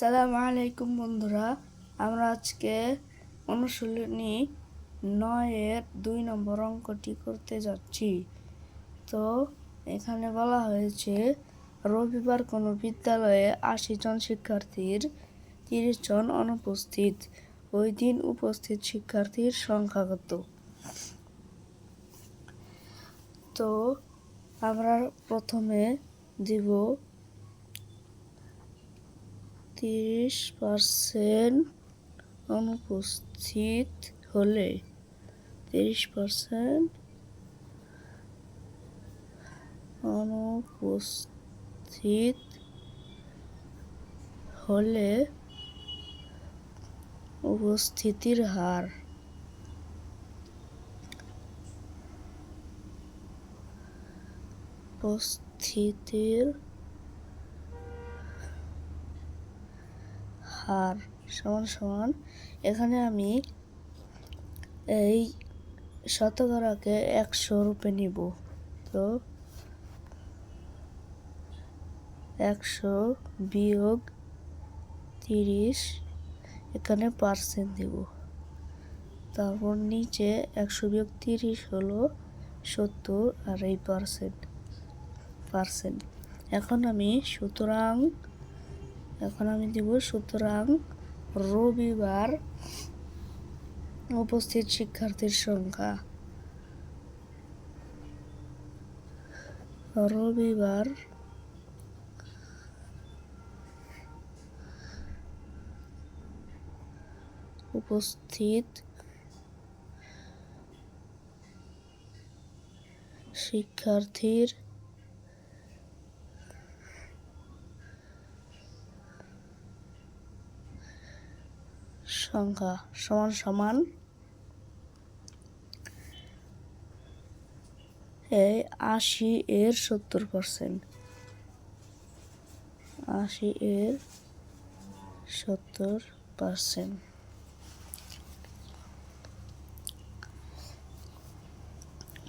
সালাম আলাইকুম বন্ধুরা, আমরা আজকে অনুশীলনী 9-এর 2 নম্বর অঙ্কটি করতে যাচ্ছি। তো এখানে বলা হয়েছে রবিবার কোনো বিদ্যালয়ে 80 জন শিক্ষার্থীর 30 জন অনুপস্থিত। ওই দিন উপস্থিত শিক্ষার্থীর সংখ্যা কত? তো আমরা প্রথমে দিব 30% অনুপস্থিত হলে 30% অনুপস্থিত হলে উপস্থিতির হার সমান সমান এখানে আমি এই শতকরাকে 100 রূপে নিব। তো 100 বিয়োগ 30, এখানে পার্সেন্ট দিব। তারপর নিচে 100 বিয়োগ 30 হলো 70, আর এই পার্সেন্ট। এখন আমি দিব সুতরাং রবিবার উপস্থিত শিক্ষার্থীর সংখ্যা। রবিবার উপস্থিত শিক্ষার্থীর সংখ্যা সমান সমান এই 80 এর 70%। 80 এর 70%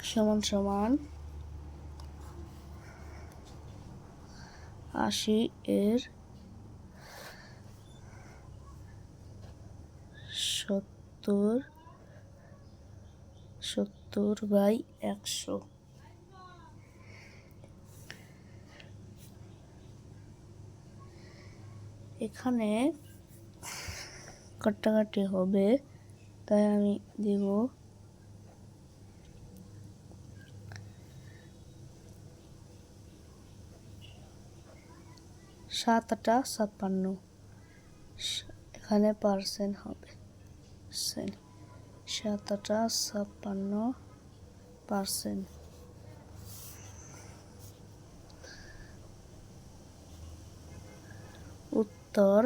সমান সমান 80 এর 70/100। এখানে কাটাকাটি হবে, তাই আমি দিব 7×8 = 56। এখানে পার্সেন্ট হবে 7×8 = 56%। উত্তর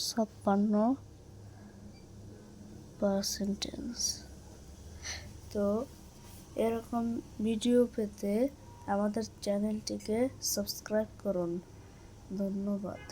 56%। তো এরকম ভিডিও পেতে আমাদের চ্যানেলটিকে সাবস্ক্রাইব করুন। ধন্যবাদ।